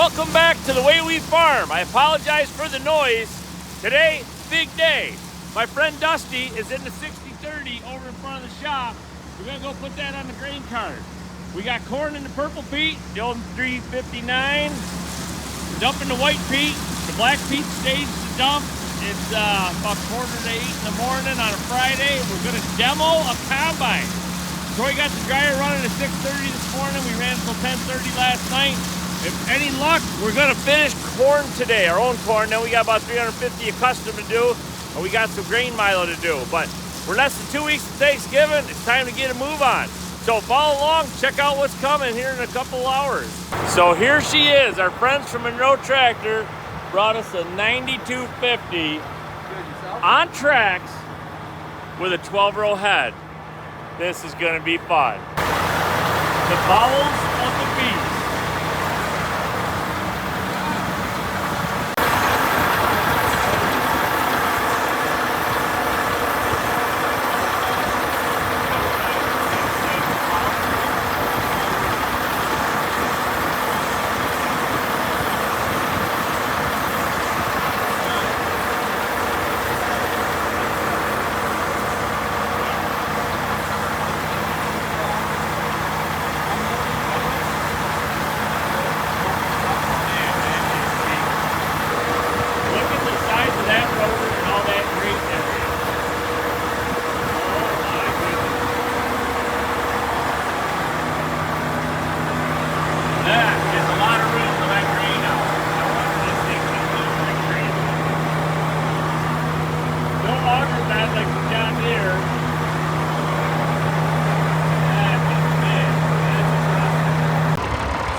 Welcome back to The Way We Farm. I apologize for the noise. Today, big day. My friend Dusty is in the 6030 over in front of the shop. We're gonna go put that on the grain cart. We got corn in the purple peat, the old 359. We're dumping the white peat. The black peat stays to dump. It's about 7:45 in the morning on a Friday. We're gonna demo a combine. Troy got the dryer running at 6:30 this morning. We ran until 10:30 last night. If any luck, we're gonna finish corn today, our own corn. Then we got about 350 a custom to do, and we got some grain milo to do. But we're less than 2 weeks to Thanksgiving. It's time to get a move on. So follow along, check out what's coming here in a couple hours. So here she is, our friends from Monroe Tractor brought us a 9250 on tracks with a 12-row head. This is gonna be fun. The bowels of the beast.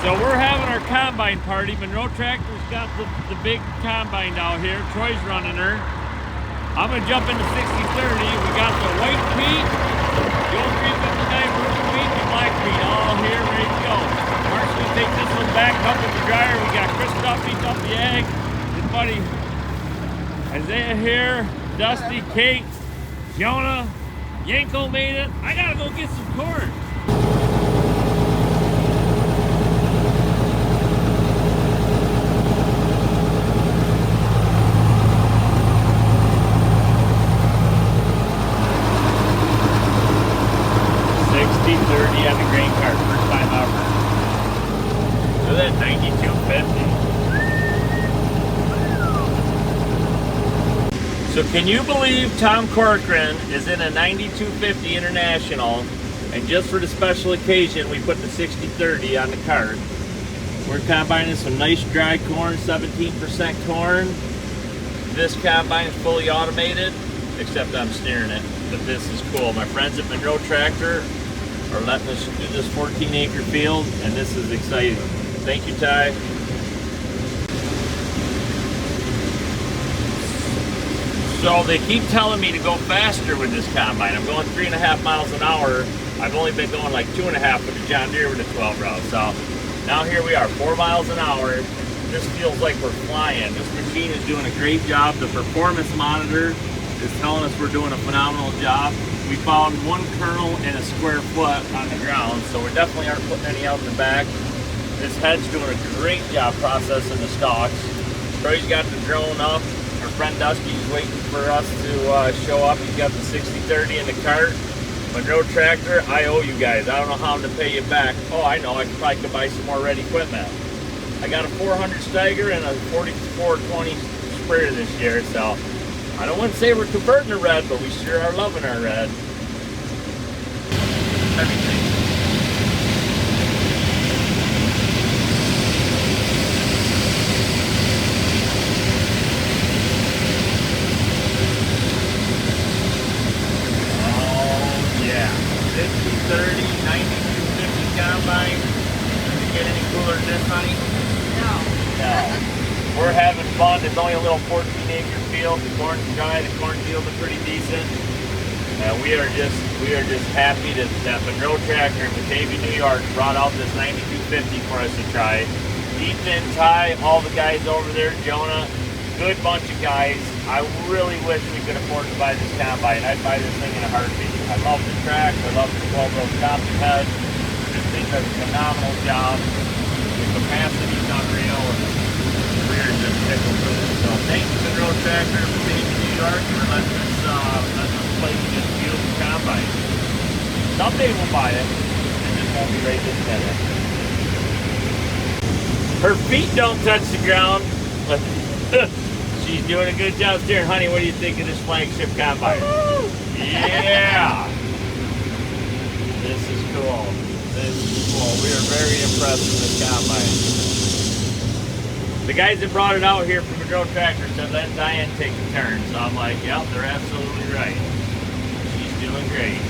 So we're having our combine party. Monroe Tractor's got the big combine out here. Troy's running her. I'm gonna jump into 6030. We got the white peat, the old 359 purple peat, and black peat all here ready to go. Mark's gonna take this one back up with the dryer. We got Christoph eating up the egg. His buddy Isaiah here, Dusty, Kate, Jonah, Yanko made it. I gotta go get some corn. On the grain cart, first time ever. Look at that 9250. So can you believe Tom Corcoran is in a 9250 International, and just for the special occasion we put the 6030 on the cart. We're combining some nice dry corn, 17% corn. This combine is fully automated, except I'm steering it, but this is cool. My friends at Monroe Tractor are letting us do this 14-acre field, and this is exciting. Thank you, Ty. So they keep telling me to go faster with this combine. I'm going 3.5 miles an hour. I've only been going like 2.5 with the John Deere with the 12 row. So now here we are, 4 miles an hour. This feels like we're flying. This machine is doing a great job. The performance monitor is telling us we're doing a phenomenal job. We found 1 kernel and a square foot on the ground, so we definitely aren't putting any out in the back. This head's doing a great job processing the stalks. Troy's got the drone up. Our friend Dusty's waiting for us to show up. He's got the 6030 in the cart. Monroe Tractor, I owe you guys. I don't know how I'm to pay you back. Oh, I know. I probably could buy some more red equipment. I got a 400 Steiger and a 4420 sprayer this year, so I don't want to say we're converting to red, but we sure are loving our red. Everything. Oh yeah, 50-30, 9250 combine. Does it get any cooler than this, honey? No. No. We're having fun. It's only a little 14-acre field. The corn's dry. The cornfields are pretty decent. We are just happy that Monroe Tractor in Batavia, New York, brought out this 9250 for us to try. Ethan, Ty, all the guys over there, Jonah, good bunch of guys. I really wish we could afford to buy this combine. I'd buy this thing in a heartbeat. I love the track. I love the 12-row top head. This thing does a phenomenal job. The capacity's unreal, and the rear just tickled with it. So thank you to the road tractor for being in New York for letting us play with this beautiful combine. Someday we'll buy it, and this won't be right this minute. Her feet don't touch the ground, but she's doing a good job steering. Honey, what do you think of this flagship combine? Yeah! This is cool. This is cool. We are very impressed with this combine. The guys that brought it out here from the road tractor said let Diane take a turn. So I'm like, yep, they're absolutely right. She's doing great.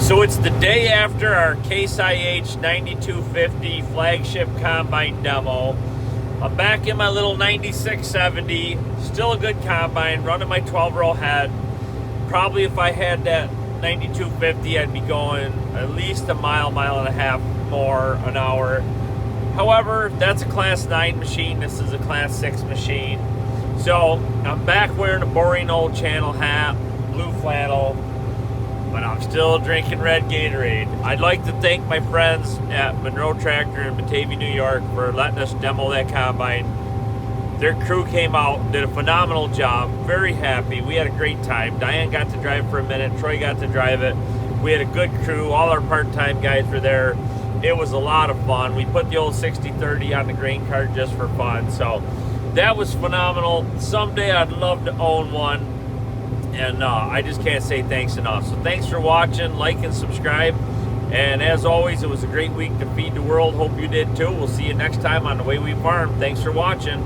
So it's the day after our Case IH 9250 flagship combine demo. I'm back in my little 9670, still a good combine, running my 12-row head. Probably if I had that 9250, I'd be going at least a mile and a half more an hour. However, that's a Class 9 machine, this is a Class 6 machine. So I'm back wearing a boring old channel hat, blue flannel, but I'm still drinking red Gatorade. I'd like to thank my friends at Monroe Tractor in Batavia, New York for letting us demo that combine. Their crew came out, did a phenomenal job, very happy. We had a great time. Diane got to drive for a minute, Troy got to drive it. We had a good crew, all our part-time guys were there. It was a lot of fun. We put the old 60-30 on the grain cart just for fun. So that was phenomenal. Someday I'd love to own one. And I just can't say thanks enough. So thanks for watching, like and subscribe. And as always, it was a great week to feed the world. Hope you did too. We'll see you next time on The Way We Farm. Thanks for watching.